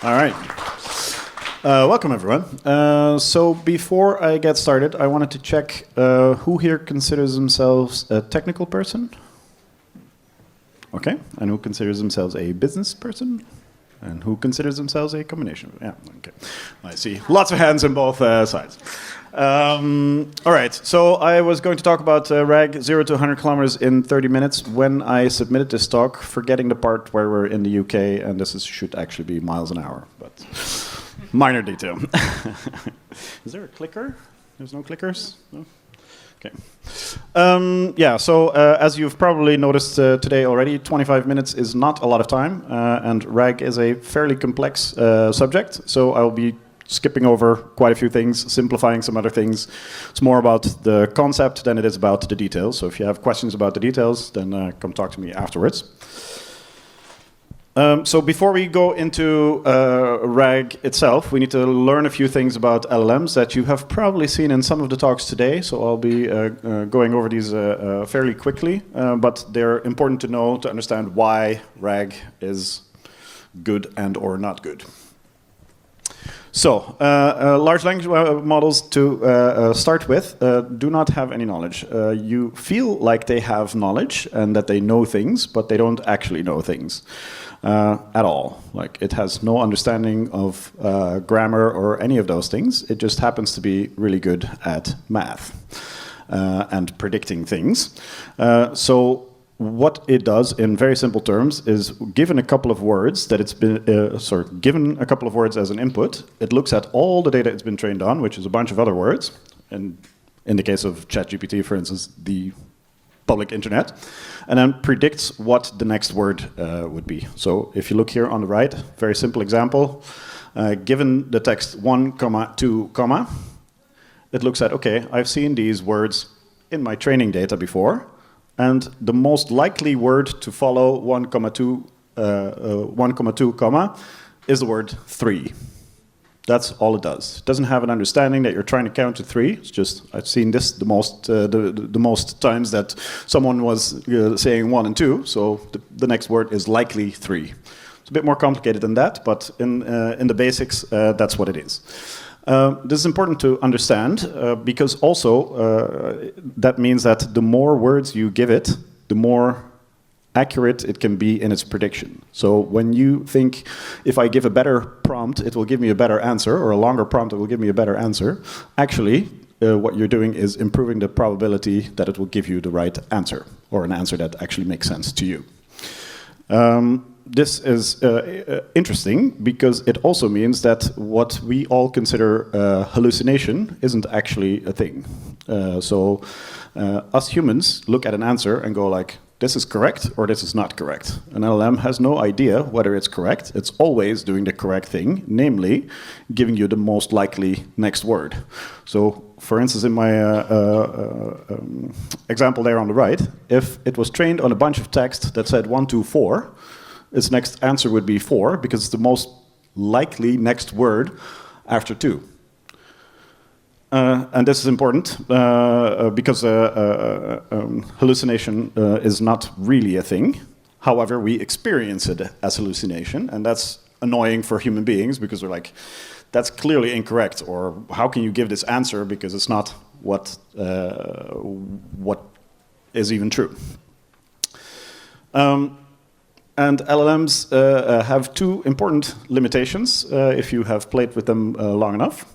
All right. Welcome, everyone. So before I get started, I wanted to check who here considers themselves a technical person? Okay. And who considers themselves a business person? And who considers themselves a combination? Yeah, okay. I see lots of hands on both sides. All right, so I was going to talk about RAG 0 to 100 kilometers in 30 minutes when I submitted this talk, forgetting the part where we're in the UK, and should actually be miles an hour, but minor detail. Is there a clicker? There's no clickers? No? Okay. Yeah, so as you've probably noticed today already, 25 minutes is not a lot of time, and RAG is a fairly complex subject, so I'll be skipping over quite a few things, simplifying some other things. It's more about the concept than it is about the details, so if you have questions about the details, then come talk to me afterwards. So before we go into RAG itself, we need to learn a few things about LLMs that you have probably seen in some of the talks today. So I'll be going over these fairly quickly, but they're important to know to understand why RAG is good and or not good. So, large language models, to start with, do not have any knowledge. You feel like they have knowledge and that they know things, but they don't actually know things at all. Like, it has no understanding of grammar or any of those things. It just happens to be really good at math and predicting things. So what it does, in very simple terms, is given a couple of words that it's been, given a couple of words as an input, it looks at all the data it's been trained on, which is a bunch of other words, and in the case of ChatGPT, for instance, the public internet, and then predicts what the next word would be. So if you look here on the right, very simple example, given the text 1, 2, it looks at, okay, I've seen these words in my training data before, and the most likely word to follow 1, 2, comma, is the word 3. That's all it does. It doesn't have an understanding that you're trying to count to 3. It's just, I've seen this the most times that someone was saying 1 and 2, so the next word is likely 3. It's a bit more complicated than that, but in the basics, that's what it is. This is important to understand because also that means that the more words you give it, the more accurate it can be in its prediction. So when you think, if I give a better prompt, it will give me a better answer, or a longer prompt, it will give me a better answer, actually what you're doing is improving the probability that it will give you the right answer, or an answer that actually makes sense to you. This is interesting because it also means that what we all consider hallucination isn't actually a thing. So us humans look at an answer and go like, this is correct or this is not correct. An LLM has no idea whether it's correct. It's always doing the correct thing, namely giving you the most likely next word. So for instance, in my example there on the right, if it was trained on a bunch of text that said 1, 2, 4, its next answer would be 4, because it's the most likely next word after 2. And this is important because hallucination is not really a thing. However, we experience it as hallucination, and that's annoying for human beings because we're like, that's clearly incorrect, or how can you give this answer because it's not what is even true. And LLMs have two important limitations if you have played with them long enough.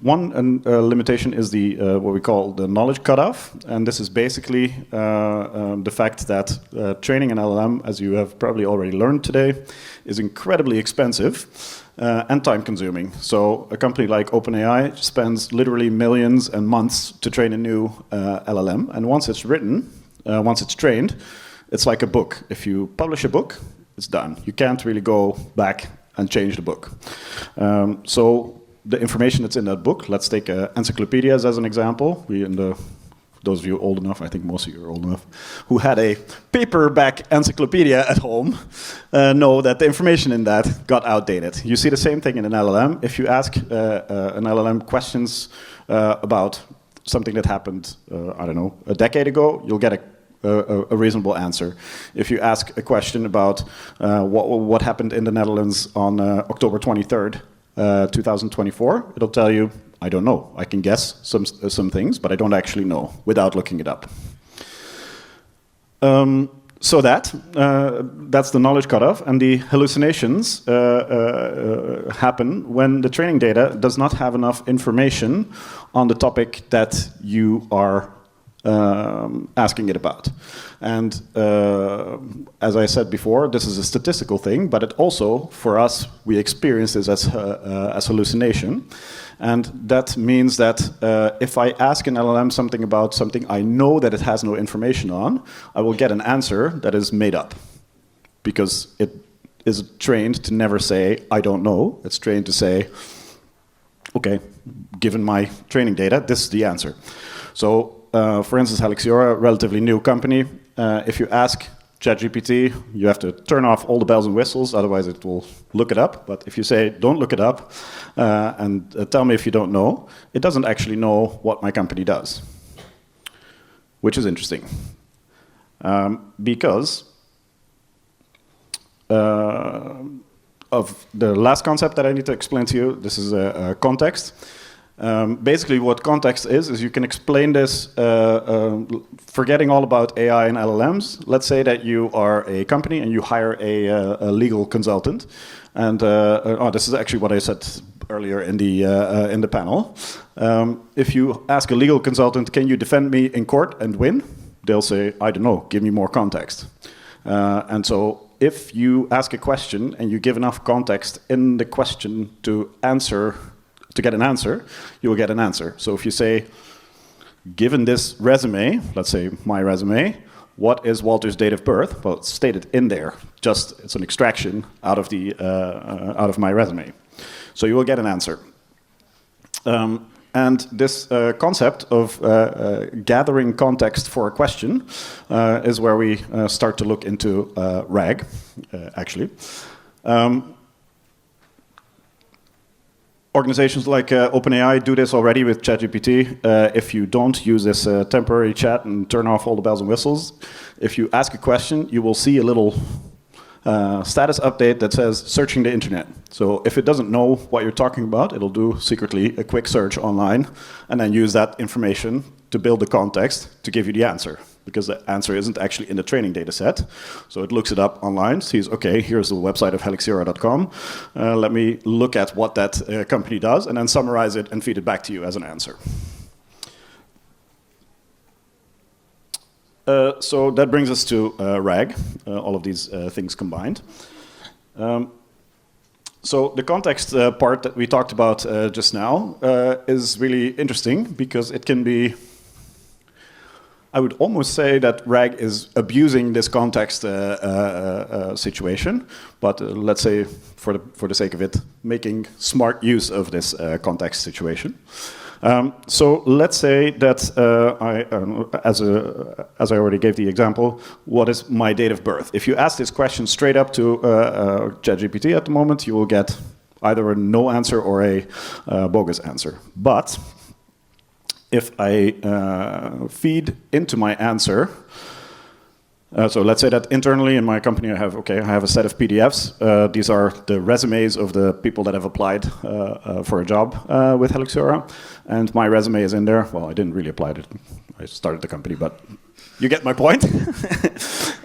One limitation is the what we call the knowledge cutoff, and this is basically the fact that training an LLM, as you have probably already learned today, is incredibly expensive and time-consuming. So a company like OpenAI spends literally millions and months to train a new LLM, and once it's written, once it's trained, it's like a book. If you publish a book, it's done. You can't really go back and change the book. So the information that's in that book, let's take encyclopedias as an example. Those of you old enough, I think most of you are old enough, who had a paperback encyclopedia at home, know that the information in that got outdated. You see the same thing in an LLM. If you ask an LLM questions about something that happened, I don't know, a decade ago, you'll get a reasonable answer. If you ask a question about what happened in the Netherlands on October 23rd, 2024, it'll tell you, I don't know. I can guess some things, but I don't actually know without looking it up. So that's the knowledge cutoff, and the hallucinations happen when the training data does not have enough information on the topic that you are asking it about. And as I said before, this is a statistical thing, but it also, for us, we experience this as hallucination. And that means that if I ask an LLM something about something I know that it has no information on, I will get an answer that is made up. Because it is trained to never say, I don't know. It's trained to say, okay, given my training data, this is the answer. So, for instance, Helixiora, a relatively new company, if you ask ChatGPT, you have to turn off all the bells and whistles, otherwise it will look it up. But if you say, don't look it up, and tell me if you don't know, it doesn't actually know what my company does, which is interesting. Because of the last concept that I need to explain to you, this is a context. Basically, what context is you can explain this forgetting all about AI and LLMs. Let's say that you are a company and you hire a legal consultant. And this is actually what I said earlier in the panel. If you ask a legal consultant, can you defend me in court and win? They'll say, I don't know, give me more context. And so if you ask a question and you give enough context in the question to get an answer, you will get an answer. So if you say, given this resume, let's say my resume, what is Walter's date of birth? Well, it's stated in there. Just it's an extraction out of my resume. So you will get an answer. And this concept of gathering context for a question is where we start to look into RAG, actually. Organizations like OpenAI do this already with ChatGPT. If you don't use this temporary chat and turn off all the bells and whistles, if you ask a question, you will see a little status update that says searching the internet. So if it doesn't know what you're talking about, it'll do secretly a quick search online and then use that information to build the context to give you the answer, because the answer isn't actually in the training data set. So it looks it up online, sees, okay, here's the website of helixiora.com. Let me look at what that company does, and then summarize it and feed it back to you as an answer. So that brings us to RAG, all of these things combined. So the context part that we talked about just now is really interesting, because it can be, I would almost say that RAG is abusing this context situation, but let's say, for the sake of it, making smart use of this context situation. So let's say that as I already gave the example, what is my date of birth? If you ask this question straight up to ChatGPT at the moment, you will get either a no answer or a bogus answer. But if I feed into my answer, so let's say that internally in my company I have a set of PDFs. These are the resumes of the people that have applied for a job with Helixiora, and my resume is in there. Well, I didn't really apply it. I started the company, but you get my point.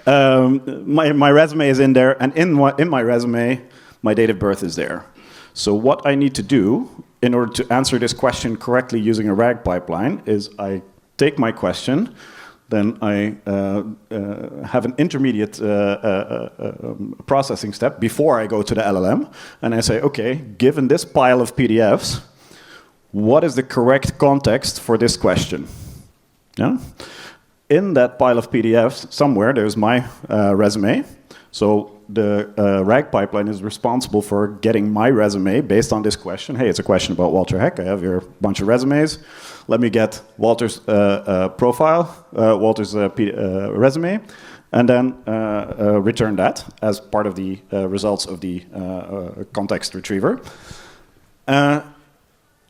My resume is in there, and in my resume, my date of birth is there. So what I need to do in order to answer this question correctly using a RAG pipeline is I take my question, then I have an intermediate processing step before I go to the LLM, and I say, okay, given this pile of PDFs, what is the correct context for this question? Yeah? In that pile of PDFs, somewhere there's my resume. So the RAG pipeline is responsible for getting my resume based on this question. Hey, it's a question about Walter Heck. I have here a bunch of resumes. Let me get Walter's profile, Walter's resume, and then return that as part of the results of the context retriever. And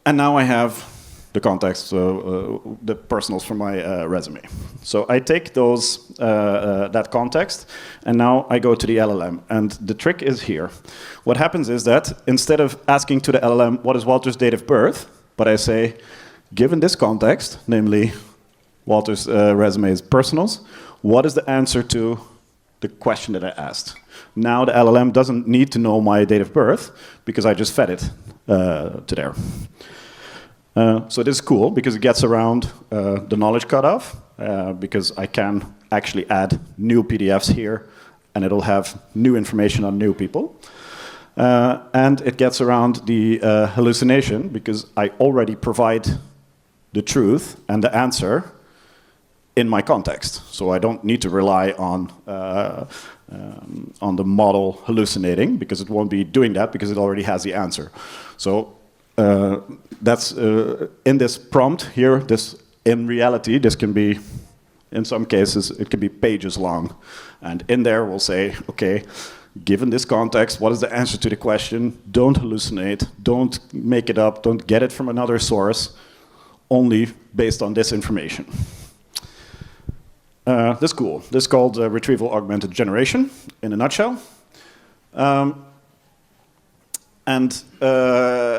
now I have the context, the personals from my resume. So I take that context, and now I go to the LLM. And the trick is here. What happens is that instead of asking to the LLM, what is Walter's date of birth, but I say, given this context, namely Walter's resume is personals, what is the answer to the question that I asked? Now the LLM doesn't need to know my date of birth because I just fed it to there. So this is cool because it gets around the knowledge cutoff because I can actually add new PDFs here and it'll have new information on new people. And it gets around the hallucination because I already provide the truth and the answer in my context. So I don't need to rely on the model hallucinating because it won't be doing that because it already has the answer. So that's in this prompt here, in reality, this can be, in some cases, it can be pages long. And in there we'll say, okay, given this context, what is the answer to the question? Don't hallucinate, don't make it up, don't get it from another source, only based on this information. This is cool. This is called retrieval augmented generation, in a nutshell. And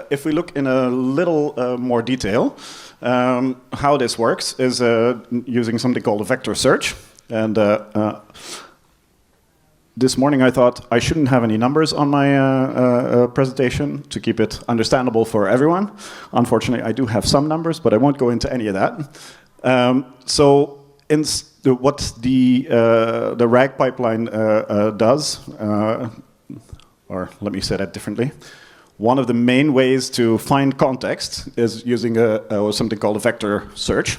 if we look in a little more detail, how this works is using something called a vector search. And this morning I thought I shouldn't have any numbers on my presentation to keep it understandable for everyone. Unfortunately, I do have some numbers, but I won't go into any of that. What the RAG pipeline does, or let me say that differently, one of the main ways to find context is using something called a vector search.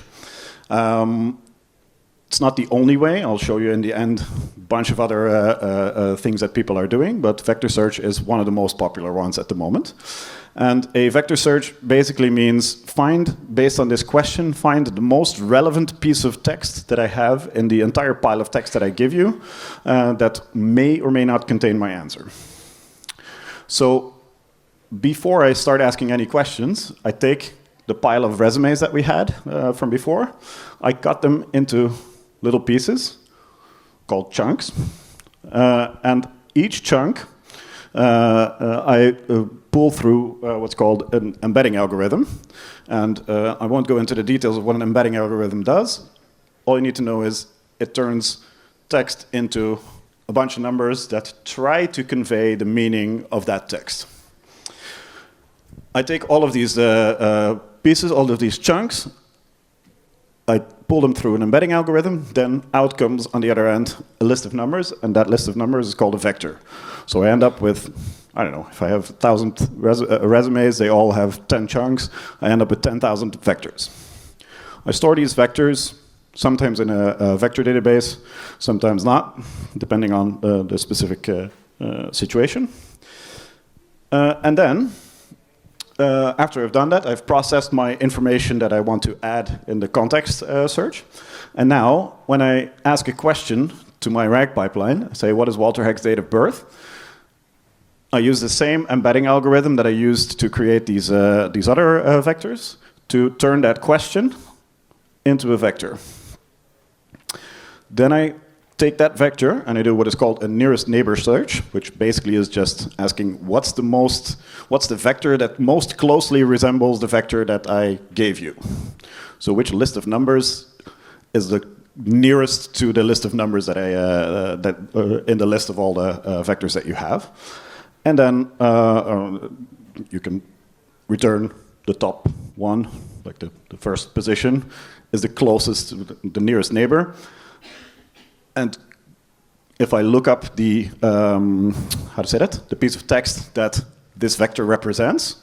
It's not the only way. I'll show you in the end a bunch of other things that people are doing, but vector search is one of the most popular ones at the moment. And a vector search basically means based on this question, find the most relevant piece of text that I have in the entire pile of text that I give you that may or may not contain my answer. So before I start asking any questions, I take the pile of resumes that we had from before. I cut them into little pieces called chunks. And each chunk I pull through what's called an embedding algorithm. And I won't go into the details of what an embedding algorithm does. All you need to know is it turns text into a bunch of numbers that try to convey the meaning of that text. I take all of these pieces, all of these chunks, I pull them through an embedding algorithm, then out comes, on the other end, a list of numbers, and that list of numbers is called a vector. So I end up with, I don't know, if I have 1,000 resumes, they all have 10 chunks, I end up with 10,000 vectors. I store these vectors, sometimes in a vector database, sometimes not, depending on the specific situation. And then, after I've done that, I've processed my information that I want to add in the context search. And now, when I ask a question to my RAG pipeline, I say, what is Walter Heck's date of birth? I use the same embedding algorithm that I used to create these other vectors to turn that question into a vector. Then I take that vector and I do what is called a nearest neighbor search, which basically is just asking what's the vector that most closely resembles the vector that I gave you. So which list of numbers is the nearest to the list of numbers that in the list of all the vectors that you have. And then you can return the top one, like the first position, is the closest, the nearest neighbor. And if I look up the, the piece of text that this vector represents,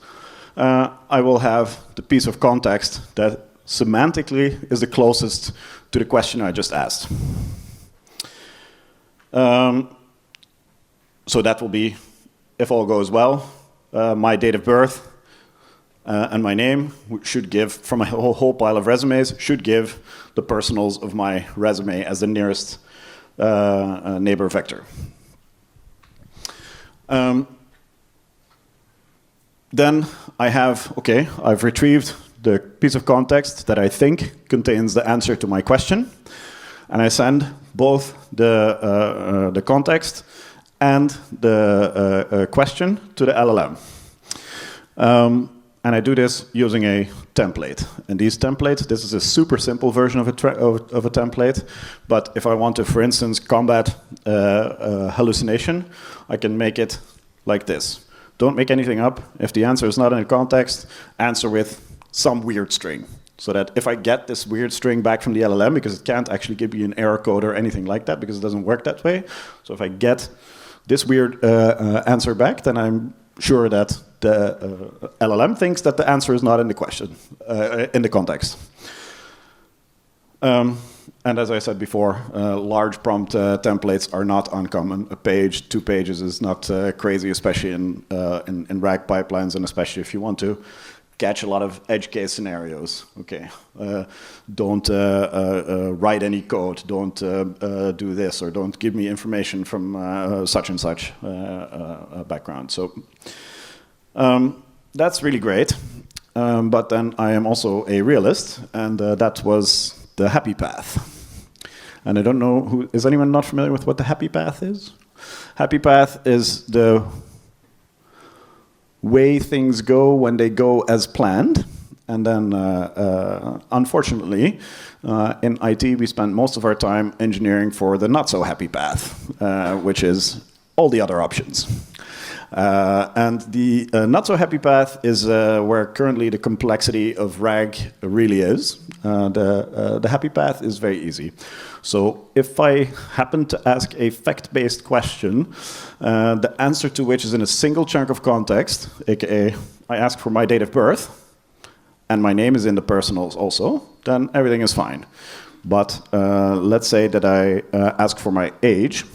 I will have the piece of context that semantically is the closest to the question I just asked. So that will be, if all goes well, my date of birth and my name should give, from a whole pile of resumes, should give the personals of my resume as the nearest neighbor vector. Then I have, okay, I've retrieved the piece of context that I think contains the answer to my question, and I send both the context and the question to the LLM. And I do this using a template. And these templates, this is a super simple version of a template. But if I want to, for instance, combat hallucination, I can make it like this. Don't make anything up. If the answer is not in the context, answer with some weird string. So that if I get this weird string back from the LLM, because it can't actually give me an error code or anything like that, because it doesn't work that way. So if I get this weird answer back, then I'm sure that the LLM thinks that the answer is not in the question, in the context. And as I said before, large prompt templates are not uncommon. A page, 2 pages is not crazy, especially in RAG pipelines, and especially if you want to catch a lot of edge case scenarios. Okay, don't write any code, don't do this, or don't give me information from such and such background. So that's really great. But then I am also a realist, and that was the happy path. And I don't know, is anyone not familiar with what the happy path is? Happy path is the way things go when they go as planned. And then, unfortunately, in IT, we spend most of our time engineering for the not-so-happy path, which is all the other options. And the not-so-happy path is where currently the complexity of RAG really is. The happy path is very easy. So if I happen to ask a fact-based question, the answer to which is in a single chunk of context, aka I ask for my date of birth, and my name is in the personals also, then everything is fine. But let's say that I ask for my age.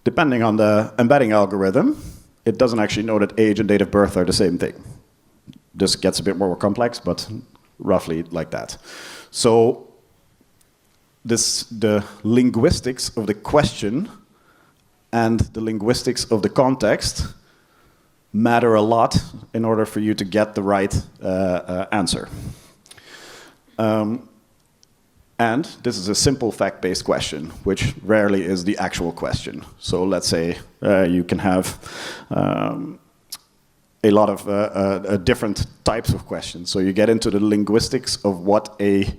Depending on the embedding algorithm, it doesn't actually know that age and date of birth are the same thing. This gets a bit more complex, but roughly like that. So the linguistics of the question and the linguistics of the context matter a lot in order for you to get the right answer. And this is a simple fact-based question, which rarely is the actual question. So let's say you can have a lot of different types of questions. So you get into the linguistics of what a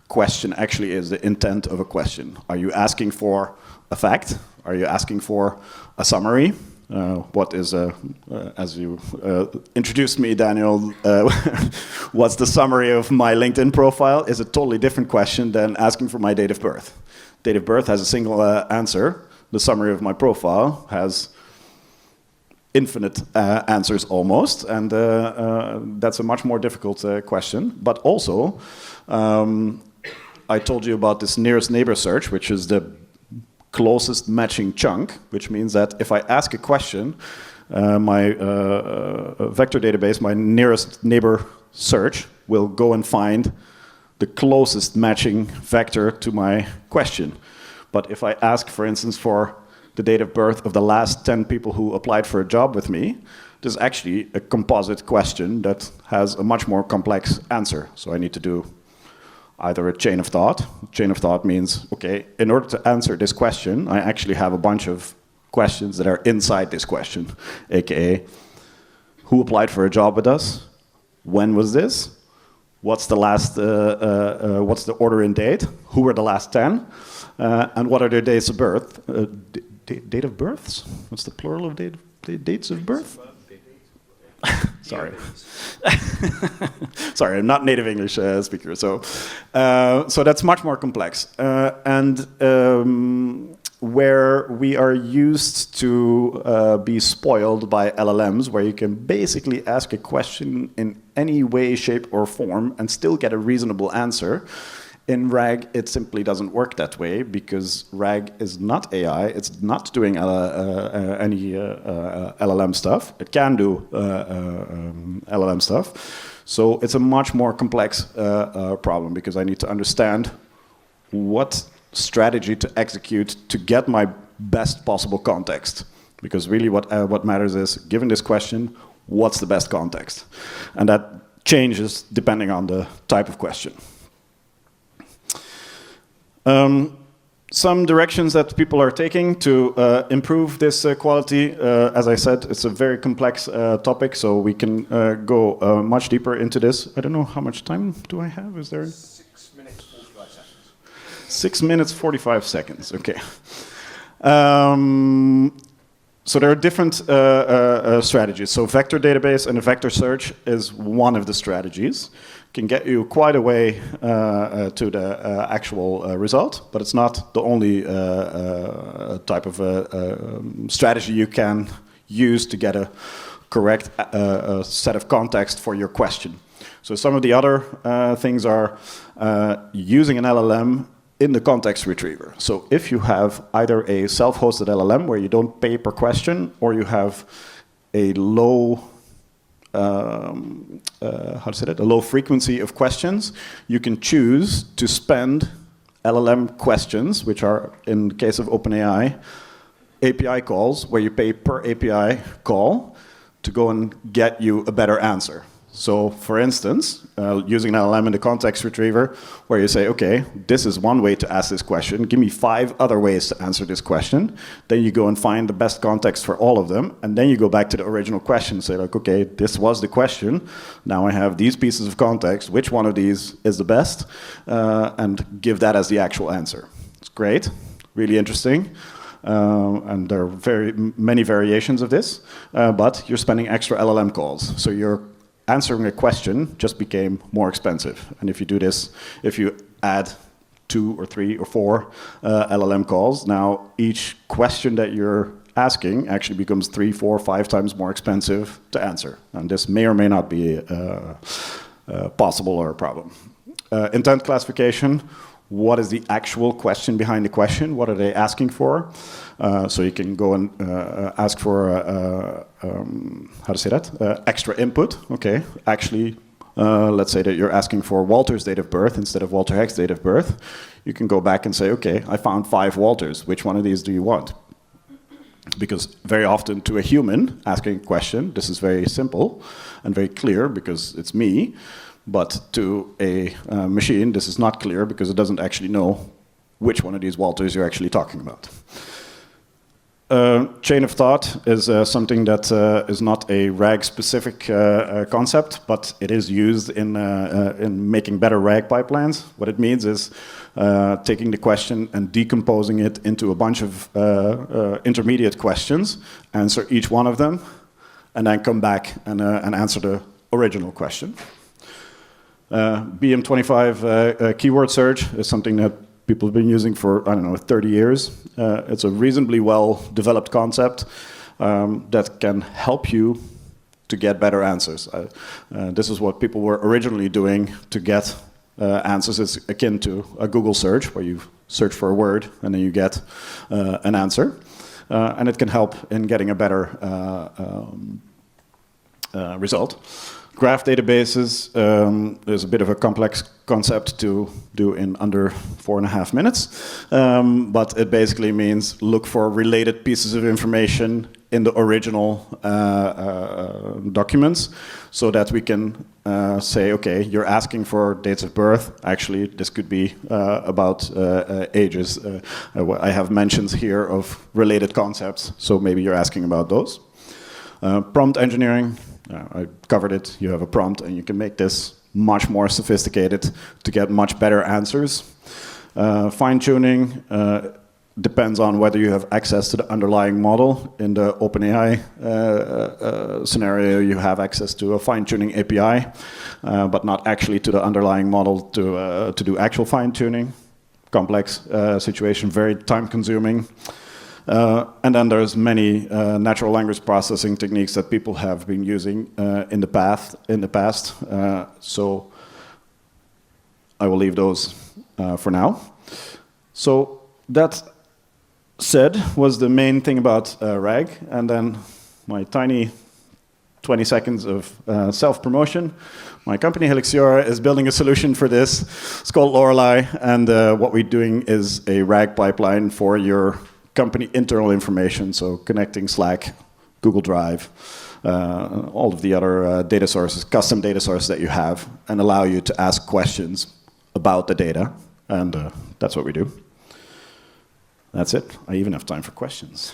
question actually is, the intent of a question. Are you asking for a fact? Are you asking for a summary? What is, as you introduced me, Daniel, what's the summary of my LinkedIn profile is a totally different question than asking for my date of birth. Date of birth has a single answer. The summary of my profile has infinite answers almost, and that's a much more difficult question. But also, I told you about this nearest neighbor search, which is the closest matching chunk, which means that if I ask a question, my vector database, my nearest neighbor search, will go and find the closest matching vector to my question. But if I ask, for instance, for the date of birth of the last 10 people who applied for a job with me, this is actually a composite question that has a much more complex answer. So I need to do either a chain of thought. Chain of thought means, okay, in order to answer this question, I actually have a bunch of questions that are inside this question, aka who applied for a job with us, when was this, what's the last, what's the order in date, who were the last 10, and what are their dates of birth, date of births? What's the plural of dates of birth? Sorry. Sorry, I'm not native English speaker, so that's much more complex. And where we are used to be spoiled by LLMs, where you can basically ask a question in any way, shape, or form and still get a reasonable answer. In RAG, it simply doesn't work that way because RAG is not AI. It's not doing any LLM stuff. It can do LLM stuff. So it's a much more complex problem because I need to understand what strategy to execute to get my best possible context. Because really what matters is, given this question, what's the best context? And that changes depending on the type of question. Some directions that people are taking to improve this quality, as I said, it's a very complex topic, so we can go much deeper into this. I don't know how much time do I have? Is there 6 minutes 45 seconds? 6 minutes 45 seconds. Okay. So there are different strategies. So vector database and a vector search is one of the strategies. Can get you quite a way to the actual result, but it's not the only type of strategy you can use to get a correct set of context for your question. So some of the other things are using an LLM in the context retriever. So if you have either a self-hosted LLM where you don't pay per question, or you have a low a low frequency of questions, you can choose to spend LLM questions, which are, in the case of OpenAI, API calls, where you pay per API call to go and get you a better answer. So, for instance, using an LLM in the context retriever, where you say, okay, this is one way to ask this question, give me 5 other ways to answer this question. Then you go and find the best context for all of them, and then you go back to the original question and say, like, okay, this was the question, now I have these pieces of context, which one of these is the best, and give that as the actual answer. It's great, really interesting. And there are many variations of this, but you're spending extra LLM calls. So you're answering a question just became more expensive. And if you do this, if you add 2 or 3 or 4 LLM calls, now each question that you're asking actually becomes 3, 4, 5 times more expensive to answer. And this may or may not be possible or a problem. Intent classification. What is the actual question behind the question? What are they asking for? So you can go and ask for, extra input. Okay, actually, let's say that you're asking for Walter's date of birth instead of Walter Heck's date of birth. You can go back and say, okay, I found 5 Walters. Which one of these do you want? Because very often to a human asking a question, this is very simple and very clear because it's me. But to a machine, this is not clear because it doesn't actually know which one of these Walters you're actually talking about. Chain of thought is something that is not a RAG-specific concept, but it is used in making better RAG pipelines. What it means is taking the question and decomposing it into a bunch of intermediate questions, answer each one of them, and then come back and answer the original question. BM25 keyword search is something that people have been using for, I don't know, 30 years. It's a reasonably well-developed concept that can help you to get better answers. This is what people were originally doing to get answers. It's akin to a Google search, where you search for a word and then you get an answer. And it can help in getting a better result. Graph databases is a bit of a complex concept to do in under 4.5 minutes, but it basically means look for related pieces of information in the original documents, so that we can say, okay, you're asking for dates of birth. Actually, this could be about ages. I have mentions here of related concepts, so maybe you're asking about those. Prompt engineering. I covered it. You have a prompt, and you can make this much more sophisticated to get much better answers. Fine-tuning depends on whether you have access to the underlying model. In the OpenAI scenario, you have access to a fine-tuning API, but not actually to the underlying model to do actual fine-tuning. Complex situation, very time-consuming. And then there's many natural language processing techniques that people have been using in the past. So I will leave those for now. So that said was the main thing about RAG, and then my tiny 20 seconds of self-promotion. My company, Helixiora, is building a solution for this. It's called Lorelei, and what we're doing is a RAG pipeline for your company internal information, so connecting Slack Google Drive, all of the other data sources, custom data sources that you have, and allow you to ask questions about the data. And that's what we do. That's it. I even have time for questions.